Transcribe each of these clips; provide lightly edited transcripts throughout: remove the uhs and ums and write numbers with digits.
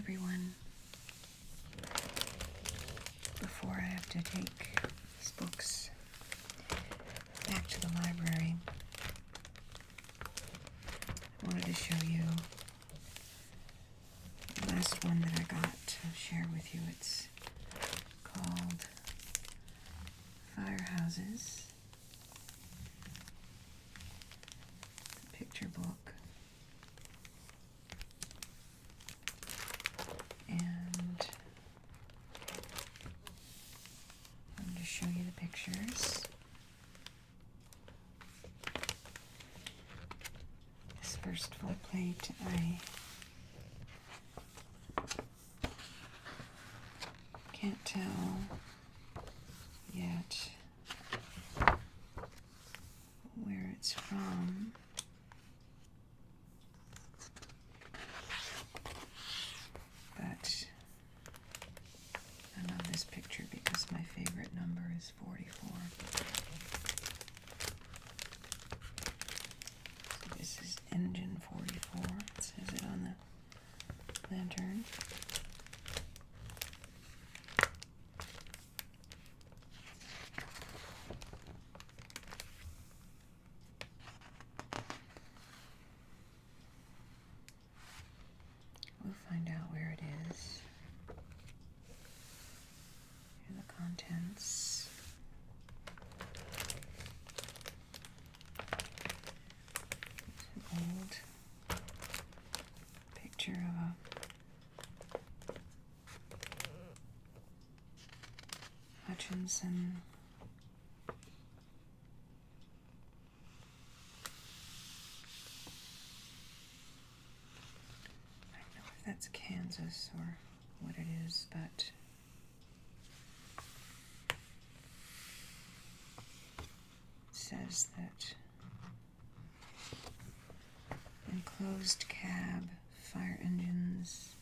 everyone. Before I have to take these books back to the library, I wanted to show you the last one that I got to share with you. It's called Firehouses. It's a picture book. And I'm going to show you the pictures. This first full plate, I can't tell yet where it's from. But I love this picture because my favorite number is 44. So this is engine 44. It says it on the lantern. We'll find out where it is. Here are the contents. It's an old picture of a Hutchinson that's Kansas or what it is, but it says that enclosed cab fire engines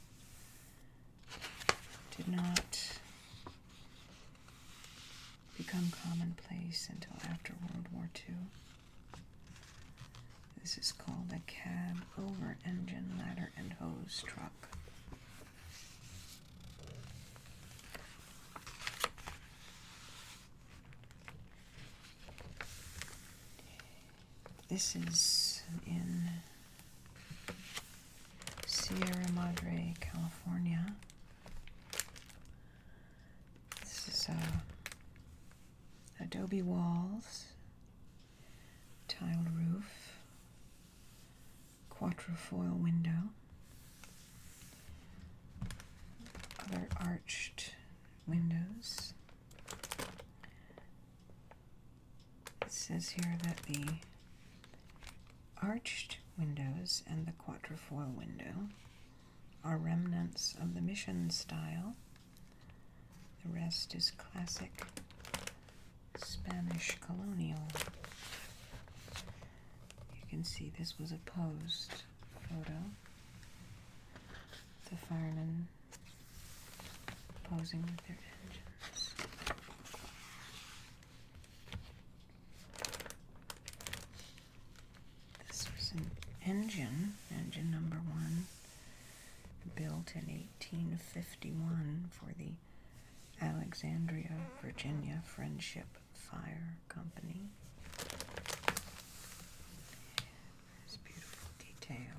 did not become commonplace until after World War II. This is called a cab over engine ladder and hose truck. This is in Sierra Madre, California. This is adobe walls, tiled roof, quatrefoil window, other arched windows. It says here that the arched windows and the quatrefoil window are remnants of the mission style. The rest is classic Spanish colonial. You can see this was a posed photo. The firemen posing with their engines. This was an engine number 1, built in 1851 for the Alexandria, Virginia Friendship Fire Company. This beautiful detail.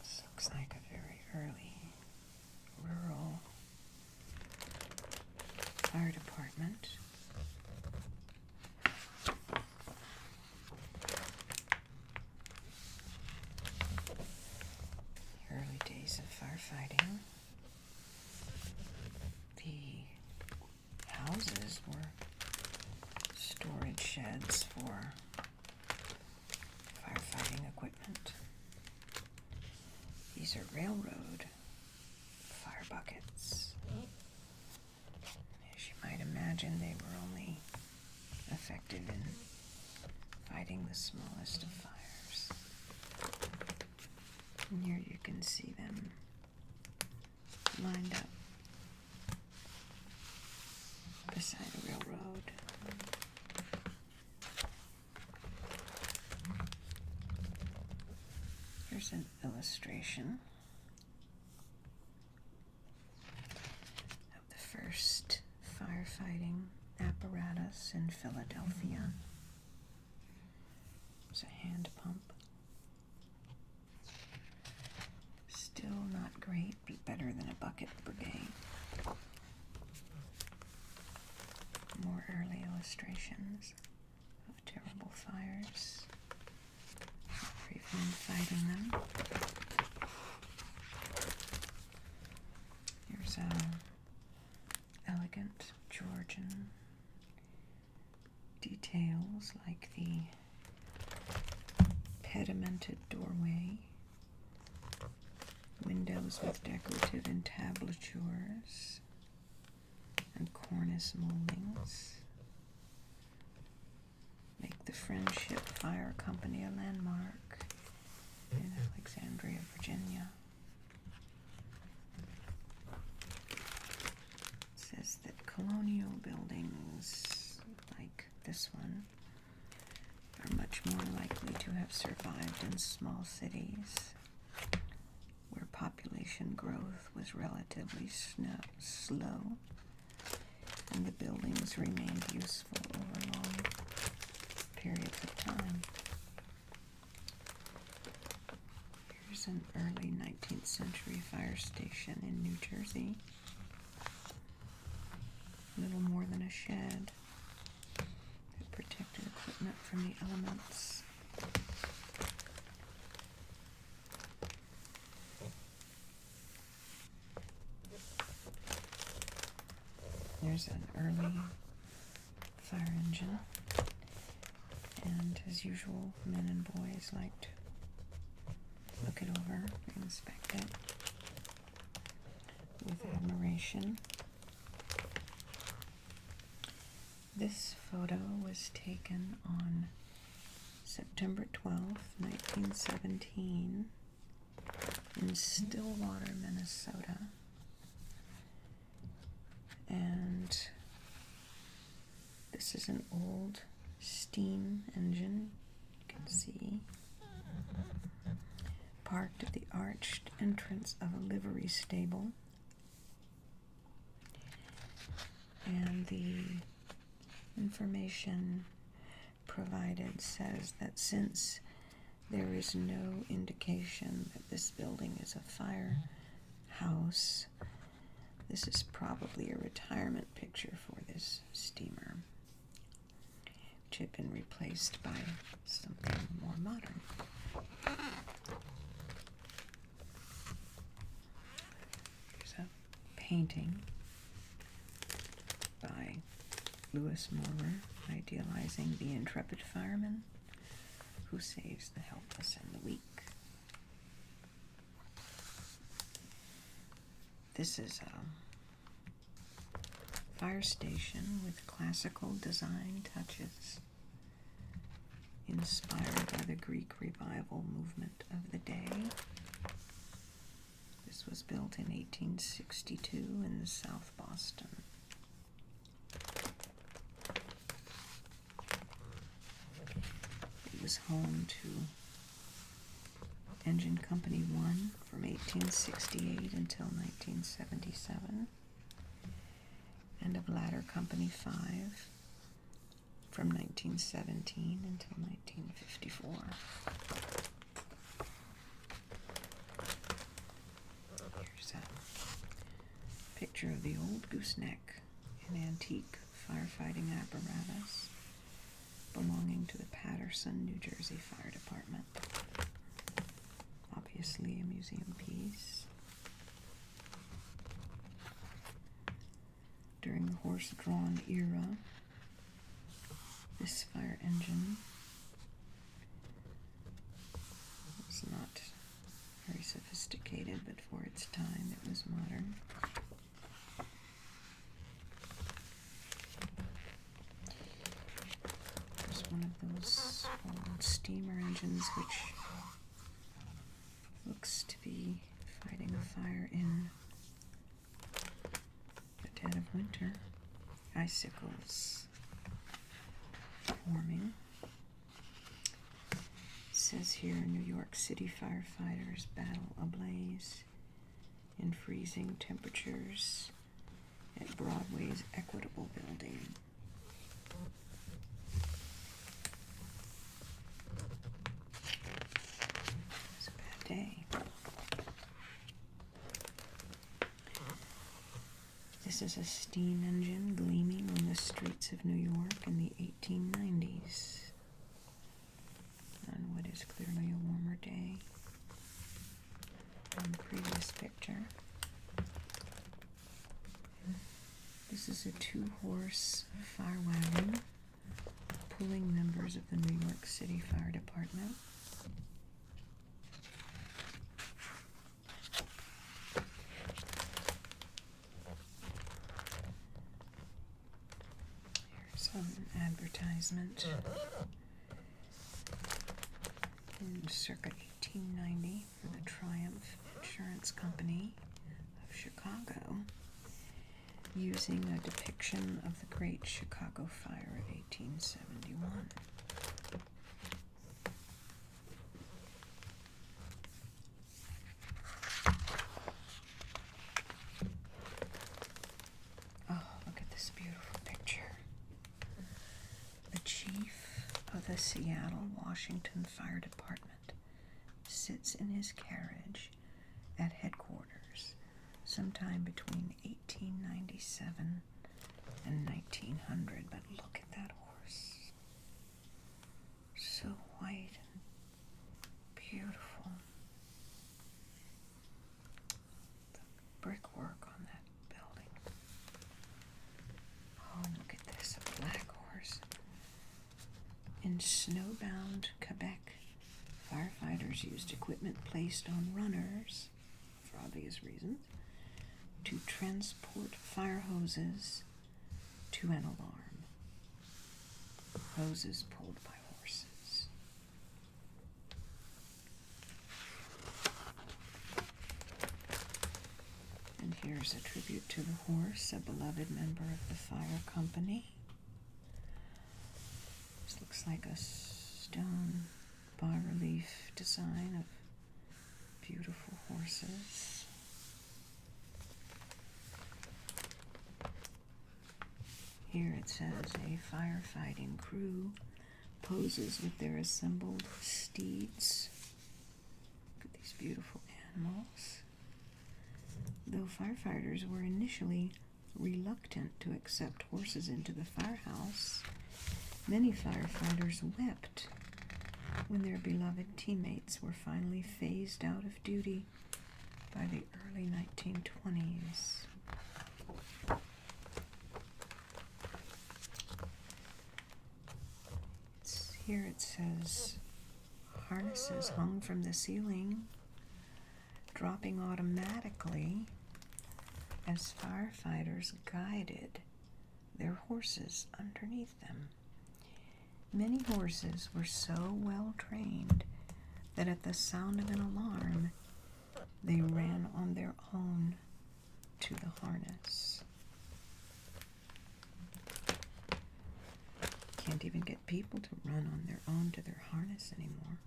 This looks like a very early rural fire department. Early days of firefighting. The houses were storage sheds for firefighting equipment. These are railroad fire buckets. As you might imagine, they were only effective in fighting the smallest of fires. And here you can see them lined up beside a railroad. Here's an illustration of the first firefighting apparatus in Philadelphia. It's a hand pump. Still not great, but better than a bucket brigade. More early illustrations of terrible fires. Very fun fighting them. Here's elegant Georgian details like the pedimented doorway, windows with decorative entablatures, and cornice moldings make the Friendship Fire Company a landmark in Alexandria, Virginia. It says that colonial buildings like this one are much more likely to have survived in small cities where population growth was relatively slow and the buildings remained useful over long periods of time. Here's an early 19th century fire station in New Jersey. Little more than a shed that protected equipment from the elements. There's an early fire engine, and as usual, men and boys like to look it over, inspect it with admiration. This photo was taken on September 12th, 1917 in Stillwater, Minnesota. And this is an old steam engine, you can see, parked at the arched entrance of a livery stable. And the information provided says that since there is no indication that this building is a firehouse, this is probably a retirement picture for this steamer, which had been replaced by something more modern. Here's a painting by Lewis Morer, idealizing the intrepid fireman who saves the helpless and the weak. This is a fire station with classical design touches inspired by the Greek revival movement of the day. This was built in 1862 in South Boston. It was home to Engine Company 1 from 1868 until 1977, and of Ladder Company 5 from 1917 until 1954. Here's a picture of the old gooseneck, an antique firefighting apparatus belonging to the Patterson, New Jersey Fire Department. Obviously a museum piece. During the horse-drawn era, this fire engine was not very sophisticated, but for its time it was modern. There's one of those old steamer engines which looks to be fighting a fire in the dead of winter. Icicles forming. says here, New York City firefighters battle ablaze in freezing temperatures at Broadway's Equitable Building. It's a bad day. This is a steam engine gleaming on the streets of New York in the 1890s. On what is clearly a warmer day than the previous picture. This is a 2-horse fire wagon pulling members of the New York City Fire Department. Here's an advertisement in circa 1890 for the Triumph Insurance Company of Chicago, using a depiction of the Great Chicago Fire of 1871. Oh, look at this beautiful picture. The chief of the Seattle, Washington Fire Department sits in his carriage at headquarters sometime between 1897 and 1900. But look at that horse. So white and beautiful. The brickwork on that building. Oh, and look at this, a black horse. In snowbound Quebec, firefighters used equipment placed on runners, for obvious reasons, to transport fire hoses to an alarm. Hoses pulled by horses. And here's a tribute to the horse, a beloved member of the fire company. This looks like a stone bas-relief design of beautiful horses. Here it says a firefighting crew poses with their assembled steeds. Look at these beautiful animals. Though firefighters were initially reluctant to accept horses into the firehouse, many firefighters wept when their beloved teammates were finally phased out of duty by the early 1920s. Here it says, harnesses hung from the ceiling, dropping automatically as firefighters guided their horses underneath them. Many horses were so well trained that at the sound of an alarm, they ran on their own to the harness. Can't even get people to run on their own to their harness anymore.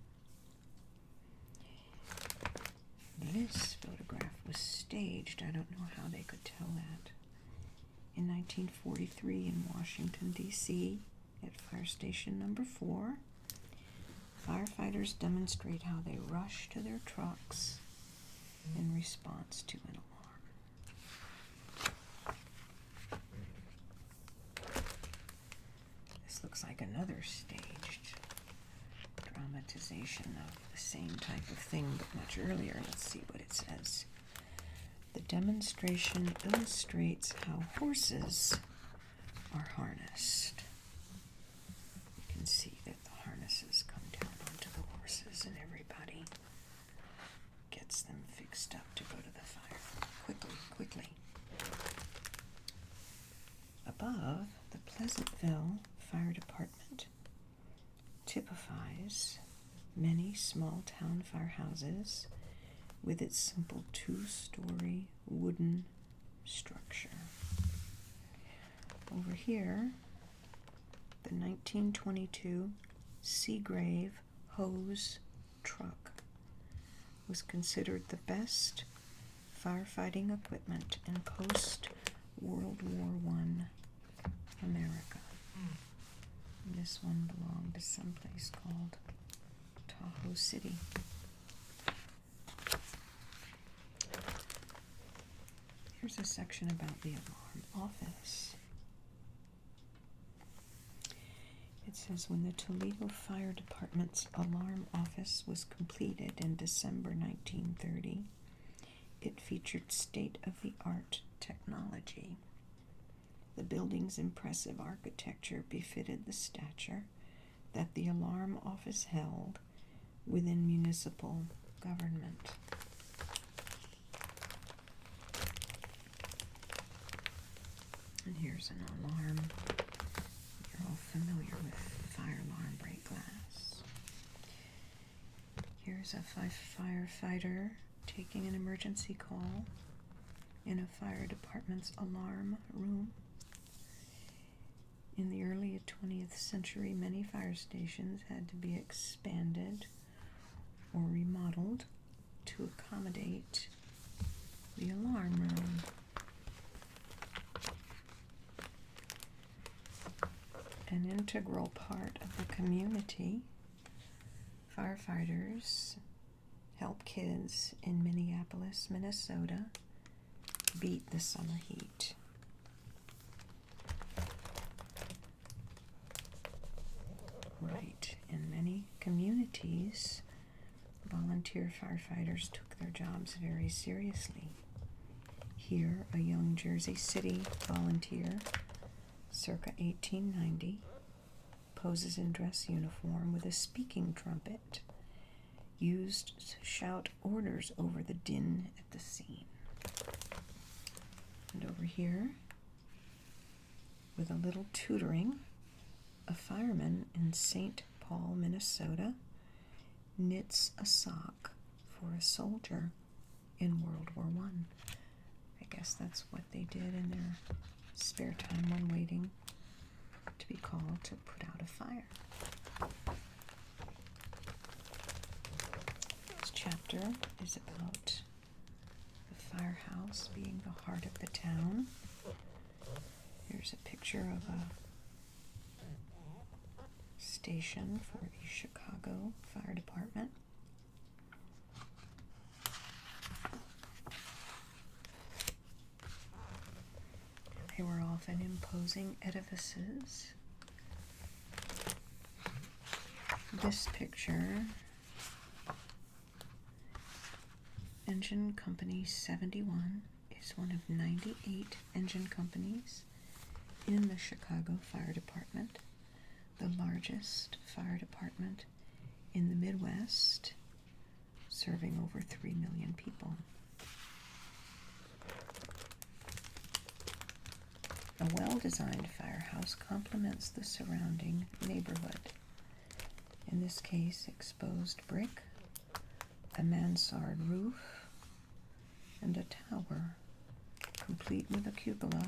This photograph was staged. I don't know how they could tell that. In 1943 in Washington, D.C., at Fire Station Number 4, firefighters demonstrate how they rush to their trucks in response to an alarm. This looks like another staged dramatization of the same type of thing, but much earlier. Let's see what it says. The demonstration illustrates how horses are harnessed. You can see that the harnesses come down onto the horses and everybody gets them fixed up to go to the fire quickly. Above, the Pleasantville Fire Department typifies many small town firehouses with its simple 2-story wooden structure. Over here, the 1922 Seagrave Hose truck was considered the best firefighting equipment in post-World War I America. This one belonged to someplace called Tahoe City. Here's a section about the alarm office. It says, when the Toledo Fire Department's alarm office was completed in December 1930, it featured state-of-the-art technology. The building's impressive architecture befitted the stature that the alarm office held within municipal government. And here's an alarm. You're all familiar with fire alarm break glass. Here's a firefighter taking an emergency call in a fire department's alarm room. In the early 20th century, many fire stations had to be expanded or remodeled to accommodate the alarm room. An integral part of the community, firefighters help kids in Minneapolis, Minnesota beat the summer heat. Right, in many communities, volunteer firefighters took their jobs very seriously. Here, a young Jersey City volunteer, circa 1890, poses in dress uniform with a speaking trumpet, used to shout orders over the din at the scene. And over here, with a little tutoring, a fireman in St. Paul, Minnesota, knits a sock for a soldier in World War I. I guess that's what they did in their spare time when waiting to be called to put out a fire. This chapter is about the firehouse being the heart of the town. Here's a picture of a station for the Chicago Fire Department. They were often imposing edifices. This picture, Engine Company 71, is one of 98 engine companies in the Chicago Fire Department, the largest fire department in the Midwest, serving over 3 million people. A well-designed firehouse complements the surrounding neighborhood. In this case, exposed brick, a mansard roof, and a tower, complete with a cupola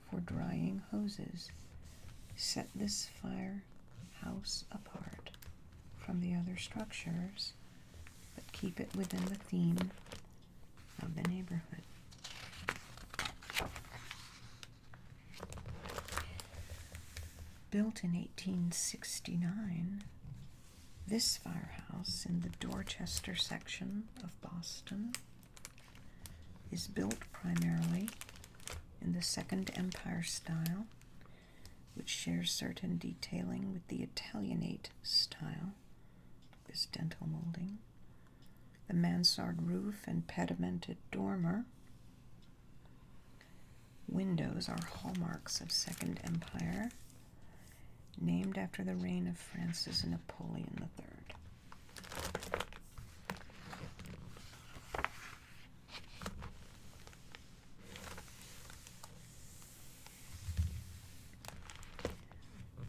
for drying hoses, set this firehouse apart from the other structures, but keep it within the theme of the neighborhood. Built in 1869, this firehouse in the Dorchester section of Boston is built primarily in the Second Empire style, which shares certain detailing with the Italianate style, this dental molding. The mansard roof and pedimented dormer windows are hallmarks of Second Empire, named after the reign of Francis Napoleon III.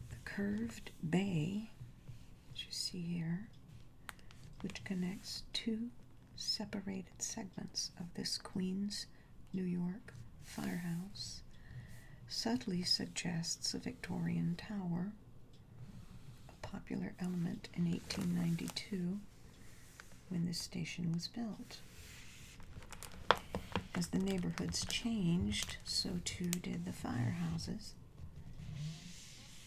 The curved bay, which you see here, which connects two separated segments of this Queens, New York firehouse, subtly suggests a Victorian tower, a popular element in 1892 when this station was built. As the neighborhoods changed, so too did the firehouses.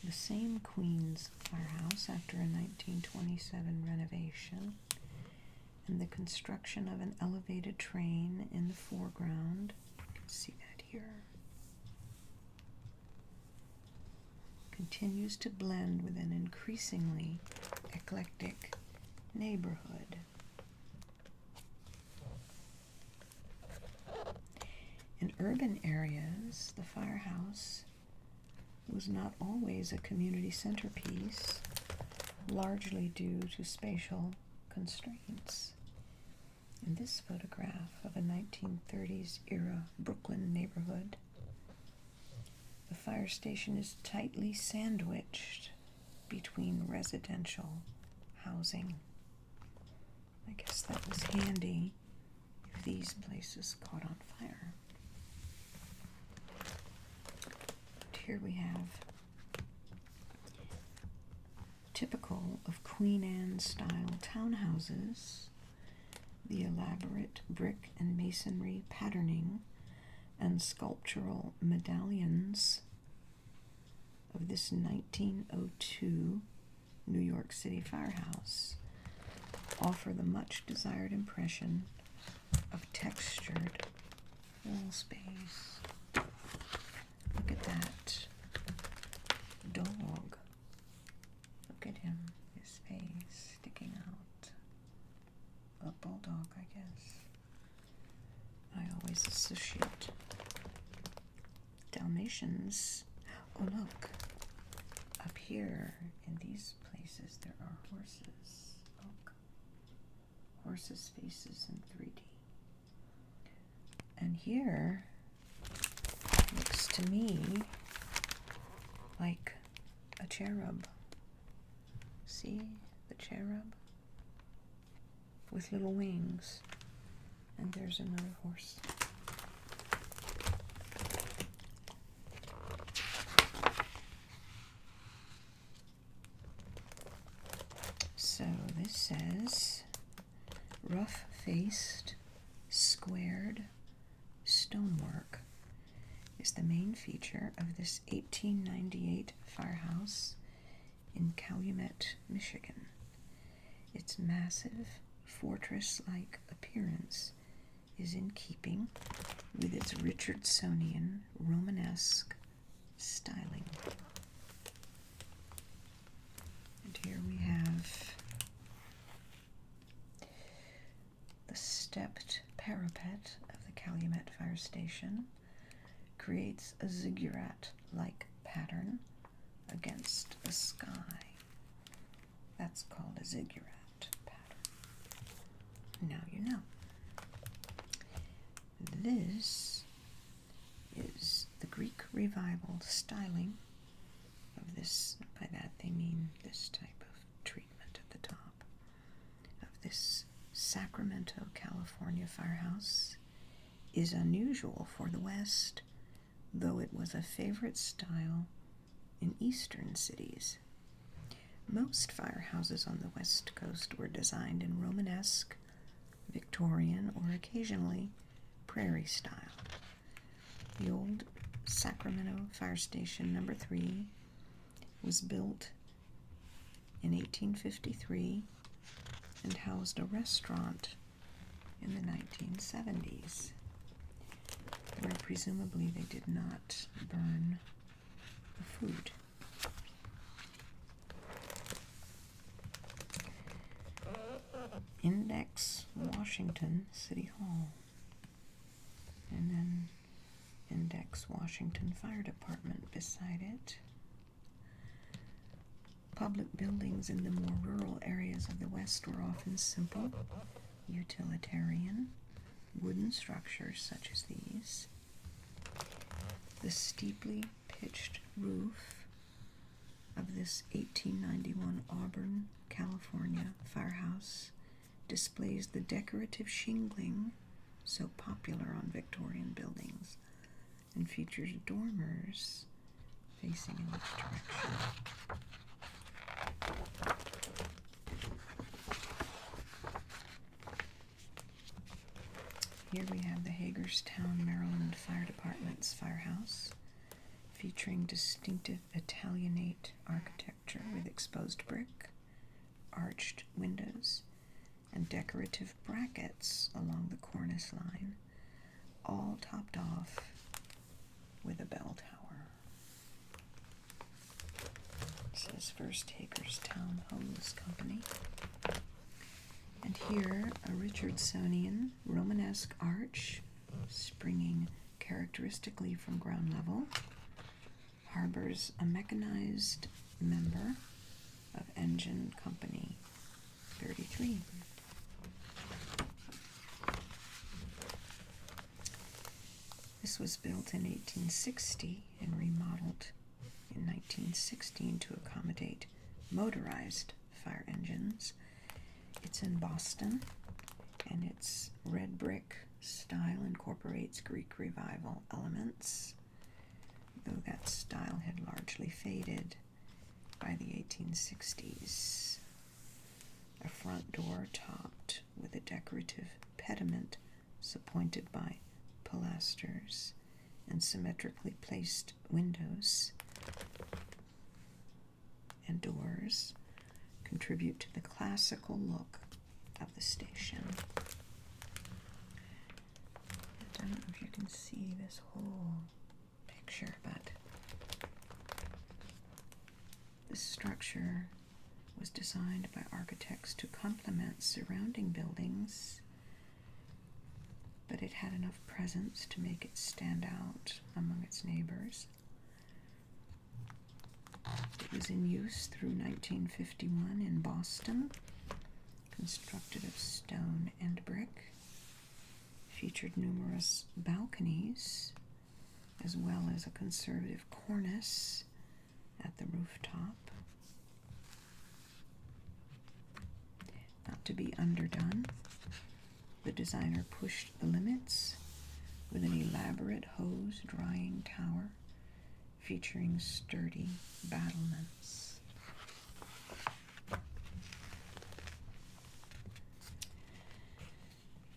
The same Queen's firehouse after a 1927 renovation, and the construction of an elevated train in the foreground. You can see that here. Continues to blend with an increasingly eclectic neighborhood. In urban areas, the firehouse was not always a community centerpiece, largely due to spatial constraints. In this photograph of a 1930s era Brooklyn neighborhood, the fire station is tightly sandwiched between residential housing. I guess that was handy if these places caught on fire. Here we have, typical of Queen Anne style townhouses, the elaborate brick and masonry patterning and sculptural medallions of this 1902 New York City firehouse offer the much desired impression of textured wall space. Look at that dog. Look at him, his face sticking out. A bulldog, I guess. I always associate Dalmatians. Oh, look. Up here in these places there are horses. Look. Horses' faces in 3D. And here looks to me like a cherub. See the cherub? With little wings. And there's another horse. So this says, rough-faced, squared stonework is the main feature of this 1898 firehouse in Calumet, Michigan. Its massive, fortress-like appearance is in keeping with its Richardsonian, Romanesque styling. And here we have the stepped parapet of the Calumet Fire Station creates a ziggurat-like pattern against the sky. That's called a ziggurat pattern. Now you know. This is the Greek Revival styling of this. By that they mean this type of treatment at the top of this Sacramento, California firehouse. Is unusual for the West, though it was a favorite style in eastern cities. Most firehouses on the West Coast were designed in Romanesque, Victorian, or occasionally prairie style. The old Sacramento Fire Station No. 3 was built in 1853 and housed a restaurant in the 1970s, where presumably they did not burn the food. Index, Washington City Hall, and then Index, Washington Fire Department beside it. Public buildings in the more rural areas of the West were often simple, utilitarian, wooden structures such as these. The steeply pitched roof of this 1891 Auburn, California firehouse displays the decorative shingling so popular on Victorian buildings and features dormers facing in each direction. Hagerstown, Maryland Fire Department's firehouse, featuring distinctive Italianate architecture with exposed brick, arched windows, and decorative brackets along the cornice line, all topped off with a bell tower. It says First Hagerstown Hose Company. And here, a Richardsonian Romanesque arch, springing characteristically from ground level, harbors a mechanized member of Engine Company 33. This was built in 1860 and remodeled in 1916 to accommodate motorized fire engines. It's in Boston, and its red brick style incorporates Greek Revival elements, though that style had largely faded by the 1860s. A front door topped with a decorative pediment supported by pilasters and symmetrically placed windows and doors contribute to the classical look of the station. I don't know if you can see this whole picture, but this structure was designed by architects to complement surrounding buildings, but it had enough presence to make it stand out among its neighbors. It was in use through 1951 in Boston, constructed of stone and brick, featured numerous balconies, as well as a conservative cornice at the rooftop. Not to be underdone, the designer pushed the limits with an elaborate hose drying tower featuring sturdy battlements.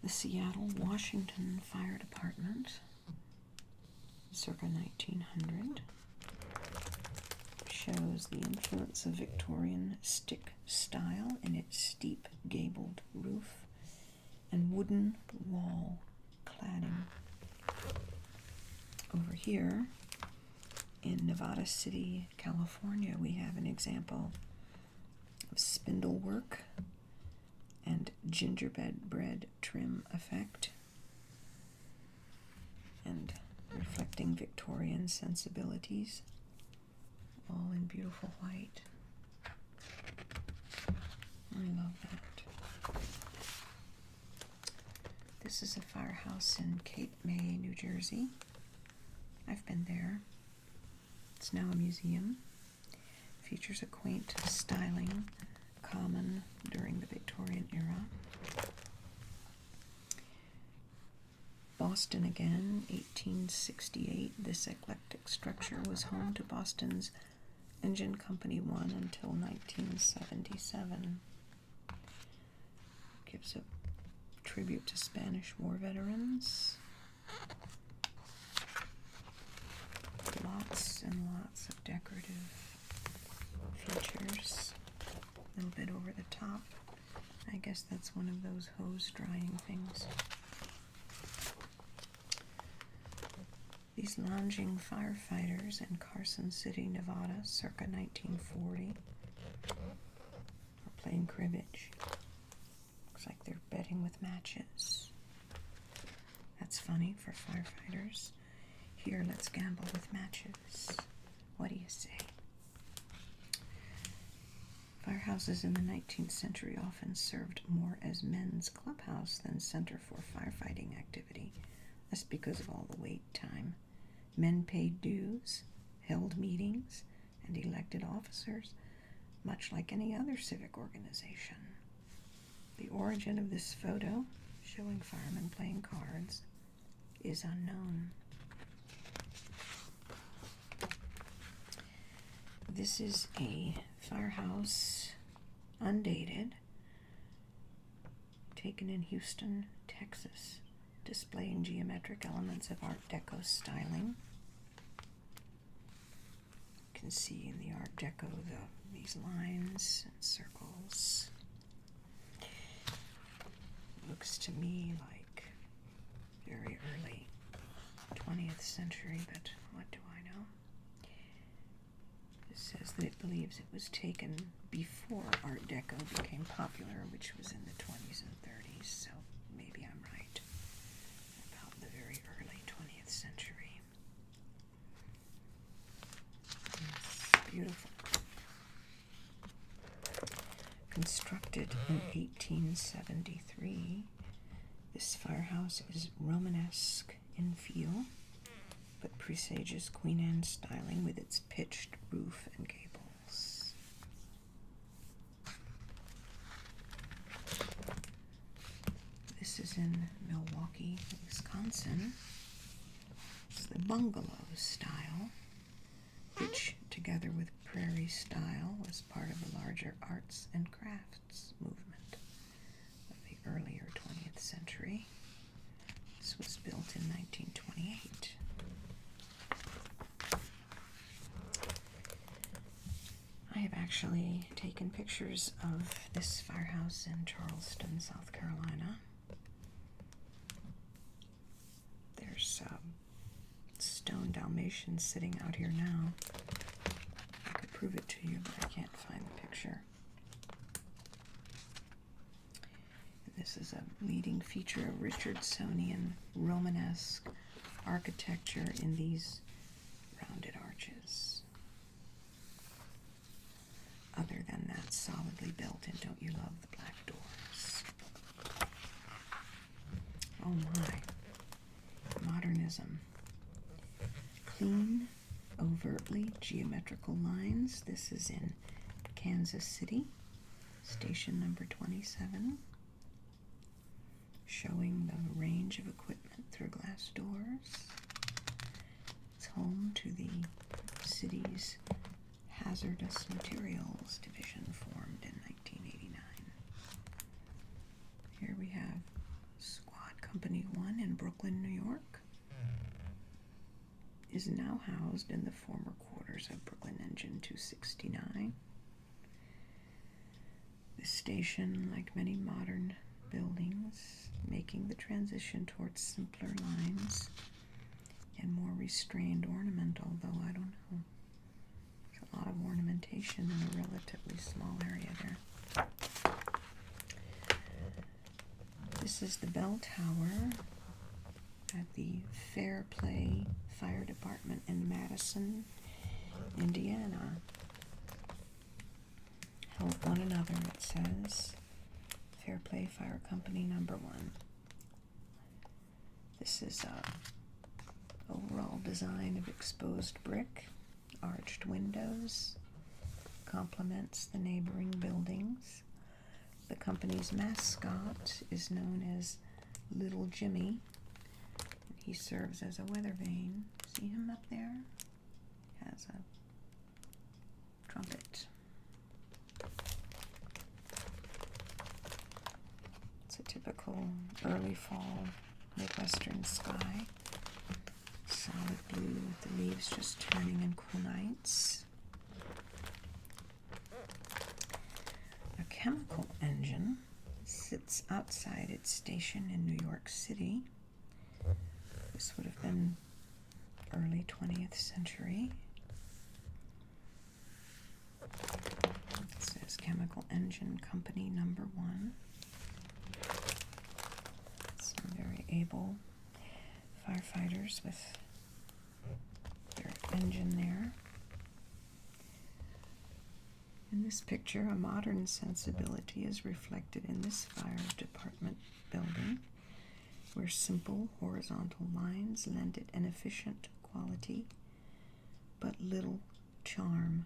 The Seattle, Washington Fire Department, circa 1900, shows the influence of Victorian stick style in its steep gabled roof and wooden wall cladding. Over here, in Nevada City, California, we have an example of spindle work and gingerbread bread trim effect, and reflecting Victorian sensibilities, all in beautiful white. I love that. This is a firehouse in Cape May, New Jersey. I've been there. It's now a museum. Features a quaint styling common during the Victorian era. Boston again, 1868. This eclectic structure was home to Boston's Engine Company 1 until 1977. Gives a tribute to Spanish War veterans. Lots and lots of decorative features. A little bit over the top. I guess that's one of those hose drying things. These lounging firefighters in Carson City, Nevada, circa 1940, are playing cribbage. Looks like they're betting with matches. That's funny for firefighters. Here, let's gamble with matches. What do you say? Firehouses in the 19th century often served more as men's clubhouse than center for firefighting activity. That's because of all the wait time. Men paid dues, held meetings, and elected officers, much like any other civic organization. The origin of this photo, showing firemen playing cards, is unknown. This is a firehouse, undated, taken in Houston, Texas, displaying geometric elements of Art Deco styling. You can see in the Art Deco these lines and circles. Looks to me like very early 20th century, but what do I know? It says that it believes it was taken before Art Deco became popular, which was in the 20s and 30s, so maybe I'm right about the very early 20th century. It's beautiful. Constructed in 1873, this firehouse is Romanesque in feel, but presages Queen Anne styling with its pitched roof and gables. This is in Milwaukee, Wisconsin. It's the bungalow style, which, together with prairie style, was part of a larger arts and crafts movement of the earlier 20th century. This was built in 1928. I have actually taken pictures of this firehouse in Charleston, South Carolina. There's stone Dalmatians sitting out here now. I could prove it to you, but I can't find the picture. This is a leading feature of Richardsonian Romanesque architecture in these rounded arches. Other than that, solidly built, and don't you love the black doors? Oh my. Modernism. Clean, overtly geometrical lines. This is in Kansas City, station number 27, showing the range of equipment through glass doors. It's home to the city's Hazardous Materials Division, formed in 1989. Here we have Squad Company 1 in Brooklyn, New York. Is now housed in the former quarters of Brooklyn Engine 269. This station, like many modern buildings, making the transition towards simpler lines and more restrained ornamental, though I don't know. There's a lot of ornamentation in a relatively small area there. This is the bell tower at the Fair Play Fire Department in Madison, Indiana. Help one another, it says. Fair Play Fire Company number 1. This is a overall design of exposed brick, arched windows, complements the neighboring buildings. The company's mascot is known as Little Jimmy. He serves as a weather vane. See him up there? Has a trumpet. It's a typical early fall Midwestern sky. Solid blue with the leaves just turning in cool nights. A chemical engine sits outside its station in New York City. This would have been early 20th century. It says Chemical Engine Company number 1. Some very able firefighters with their engine there. In this picture, a modern sensibility is reflected in this fire department building, where simple horizontal lines lend it an efficient quality, but little charm.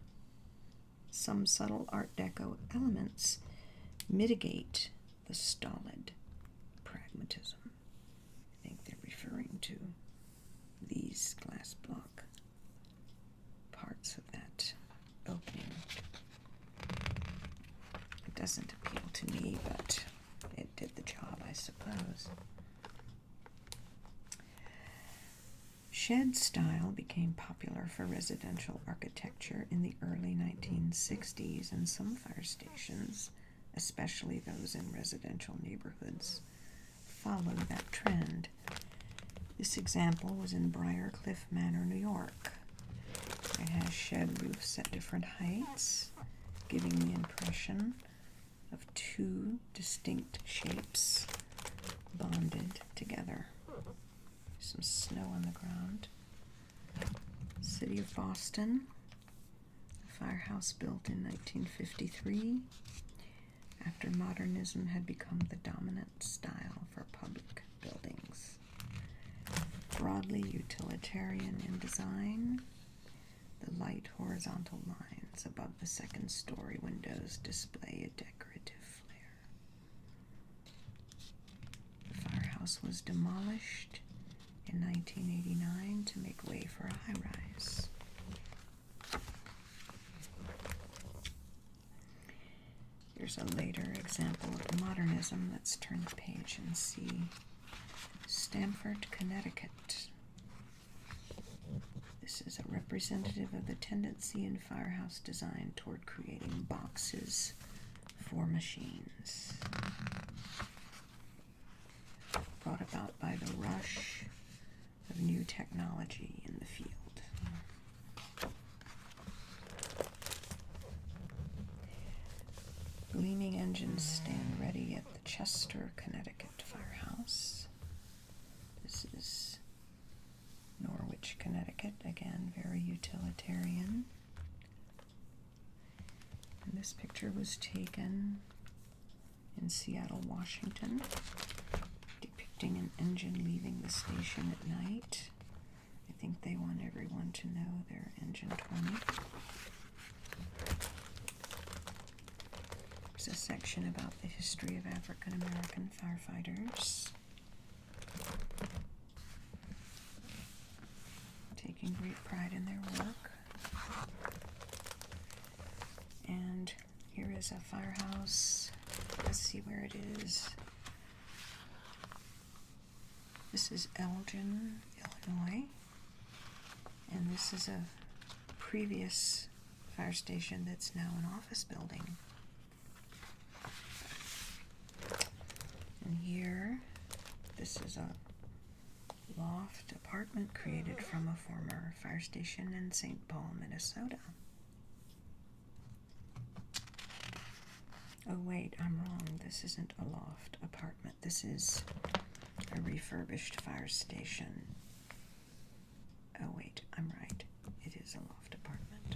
Some subtle Art Deco elements mitigate the stolid pragmatism. I think they're referring to these glass block parts of that opening. It doesn't appeal to me, but it did the job, I suppose. shed style became popular for residential architecture in the early 1960s, and some fire stations, especially those in residential neighborhoods, followed that trend. This example was in Briarcliff Manor, New York. It has shed roofs at different heights, giving the impression of two distinct shapes bonded together. Some snow on the ground. City of Boston, a firehouse built in 1953 after modernism had become the dominant style for public buildings. Broadly utilitarian in design, the light horizontal lines above the second-story windows display a decorative flair. The firehouse was demolished in 1989 to make way for a high-rise. Here's a later example of modernism. Let's turn the page and see Stamford, Connecticut. This is a representative of the tendency in firehouse design toward creating boxes for machines, brought about by the rush of new technology in the field. Gleaming engines stand ready at the Chester, Connecticut firehouse. This is Norwich, Connecticut, again very utilitarian. And this picture was taken in Seattle, Washington, depicting an engine leaving the station at night. I think they want everyone to know they're engine 20. There's a section about the history of African American firefighters, taking great pride in their work. And here is a firehouse. Let's see where it is. This is Elgin, Illinois. And this is a previous fire station that's now an office building. And here, this is a loft apartment created from a former fire station in St. Paul, Minnesota. Oh wait, I'm wrong. This isn't a loft apartment. This is a refurbished fire station. Oh wait, I'm right. It is a loft apartment.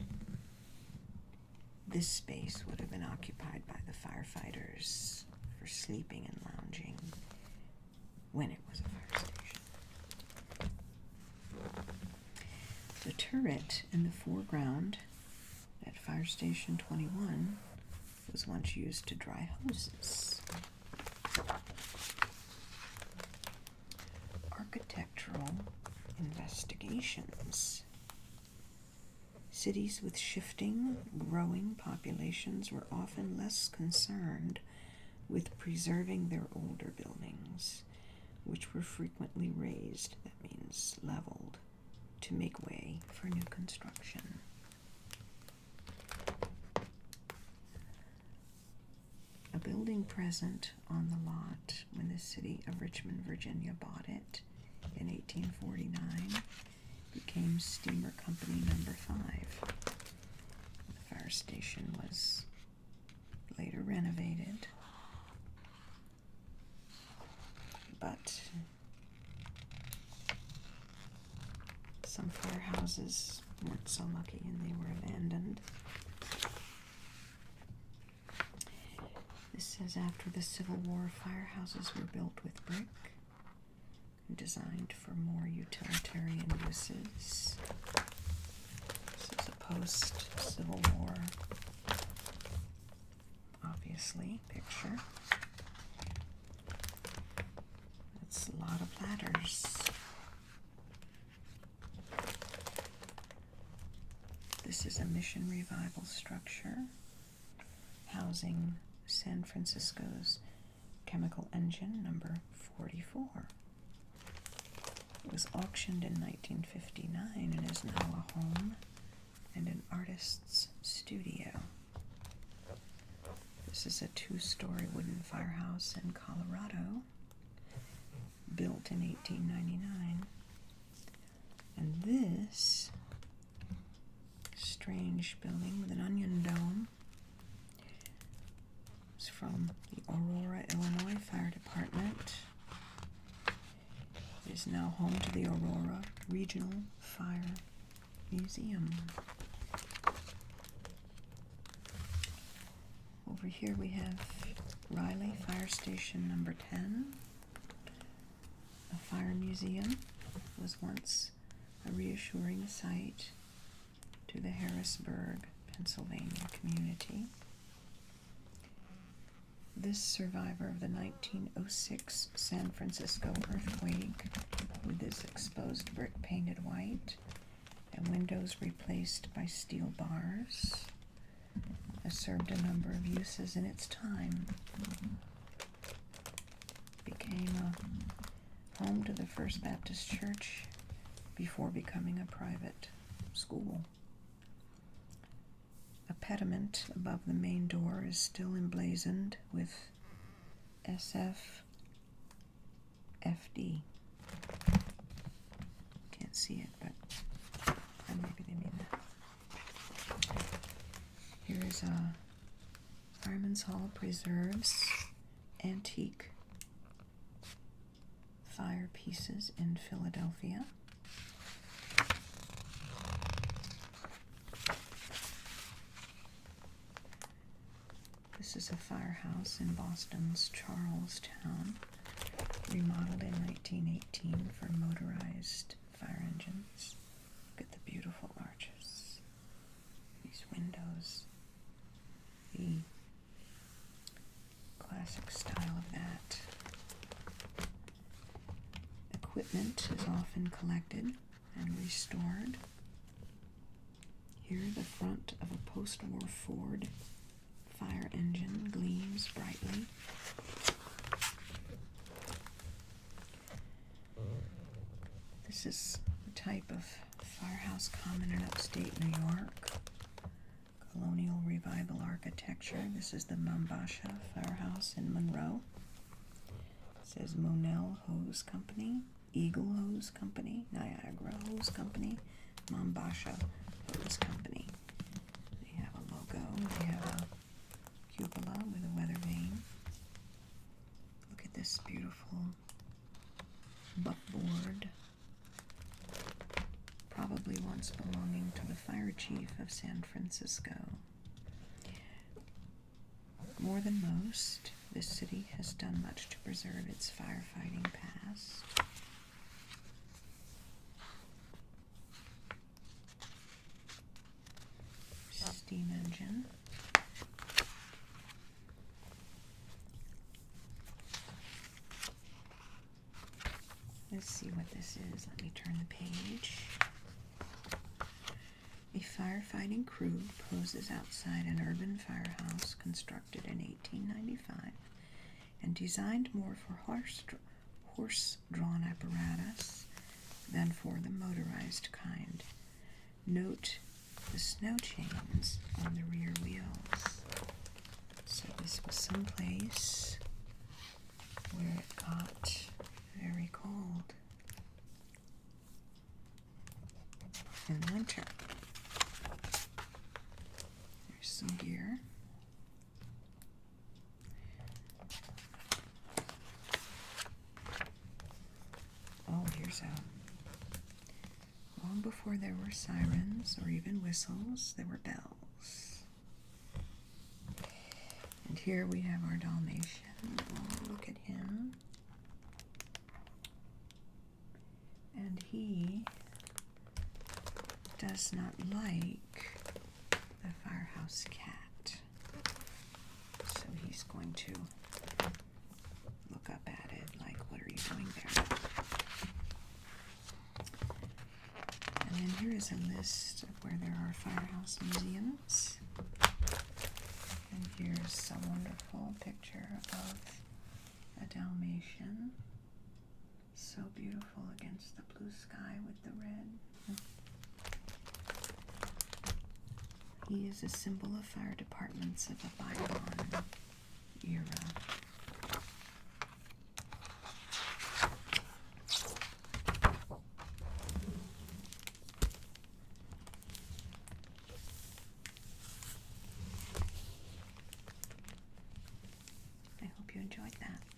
This space would have been occupied by the firefighters for sleeping and lounging when it was a fire station. The turret in the foreground at Fire Station 21 was once used to dry hoses. Architectural investigations. Cities with shifting, growing populations were often less concerned with preserving their older buildings, which were frequently raised, that means leveled, to make way for new construction. A building present on the lot when the city of Richmond, Virginia bought it in 1849 became Steamer Company Number 5. The fire station was later renovated, but some firehouses weren't so lucky and they were abandoned. This says after the Civil War, firehouses were built with brick, designed for more utilitarian uses. This is a post-Civil War, obviously, picture. That's a lot of ladders. This is a Mission Revival structure housing San Francisco's chemical engine number 44. It was auctioned in 1959 and is now a home and an artist's studio. This is a 2-story wooden firehouse in Colorado, built in 1899. And this strange building with an onion dome is from the Aurora, Illinois Fire Department. It is now home to the Aurora Regional Fire Museum. Over here we have Riley Fire Station number 10. A fire museum was once a reassuring sight to the Harrisburg, Pennsylvania community. This survivor of the 1906 San Francisco earthquake, with its exposed brick painted white and windows replaced by steel bars, has served a number of uses in its time. Became a home to the First Baptist Church before becoming a private school. A pediment above the main door is still emblazoned with SFFD. Can't see it, but maybe they mean that. Here is a Fireman's Hall preserves antique fire pieces in Philadelphia. This is a firehouse in Boston's Charlestown, remodeled in 1918 for motorized fire engines. Look at the beautiful arches, these windows, the classic style of that. Equipment is often collected and restored. Here, the front of a post-war Ford fire engine gleams brightly. This is the type of firehouse common in upstate New York. Colonial revival architecture. This is the Mombasha Firehouse in Monroe. It says Monell Hose Company, Eagle Hose Company, Niagara Hose Company, Mombasha Hose Company. They have a logo. They have a cupola with a weather vane. Look at this beautiful buckboard, probably once belonging to the fire chief of San Francisco. More than most, this city has done much to preserve its firefighting past. Steam engine. Let's see what this is. Let me turn the page. A firefighting crew poses outside an urban firehouse constructed in 1895 and designed more for horse-drawn apparatus than for the motorized kind. Note the snow chains on the rear wheels. So this was someplace where it got very cold in winter. There's some gear. Oh, here's a... Long before there were sirens or even whistles, there were bells. And here we have our Dalmatian. Oh, look at him. And he does not like the firehouse cat. So he's going to look up at it like, what are you doing there? And then here is a list of where there are firehouse museums. And here's a wonderful picture of a Dalmatian So beautiful against the blue sky with the red. He is a symbol of fire departments of a bygone era. I hope you enjoyed that.